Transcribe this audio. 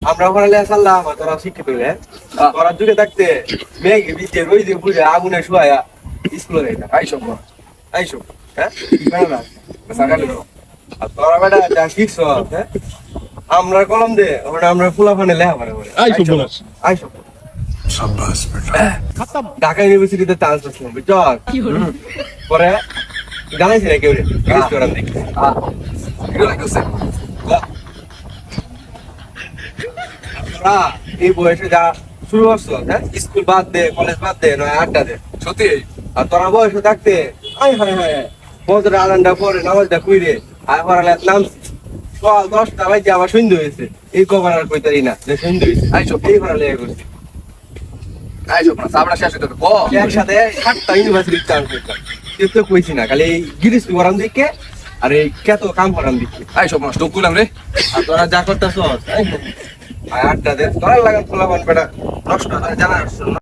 আমরা ওখানে সাল্লাম তোরা শিক্ষিত হইলে তোরা দূরে থাকতে মেঘে বিচে রই দিয়ে বুঝে আগুনে শুয়ায়া স্কুলে যাইতাম আইসব আইসো হ্যাঁ না সকালে আর তোরা বেটা যা শিখছ হ্যাঁ আমরা কলম দে ওখানে আমরা ফুলা ফানে লেখা পারে আইসব বলাস আইসো খতম ঢাকা ইউনিভার্সিটিতে চান্স পাচ্ছিলাম বুঝছ পরে জানাইছি না কেউ জিজ্ঞেস করার দেখি তোরা এই বয়সে যা শুরু করছো হ্যাঁ স্কুল বাদ দে কলেজ বাদ দে নয় আড্ডা দে সত্যি আর তোরা বয়সে থাকতে আয় হায় হায় বছরে আদানটা পরে নামাজটা কুইরে আয় পড়ালে নামছি সকাল 10টা বাজে আবার সন্ধ্যে হয়েছে এই কবার আর কইতারি না যে সন্ধ্যে হয়েছে আইসব এই পড়ালে করছি আইসব না সাবড়া শেষ হইতে ক একসাথে 7টা ইউনিভার্সিটির চান্স পেতাম কেউ তো কইছি না খালি এই গিরিশ করাম দিকে আর এই কেত কাম করাম দিকে আইসব না স্টক করলাম রে আর তোরা যা করতেছ আড্ডা দে তোরা লাগান খোলা পান বেটা নষ্ট জানা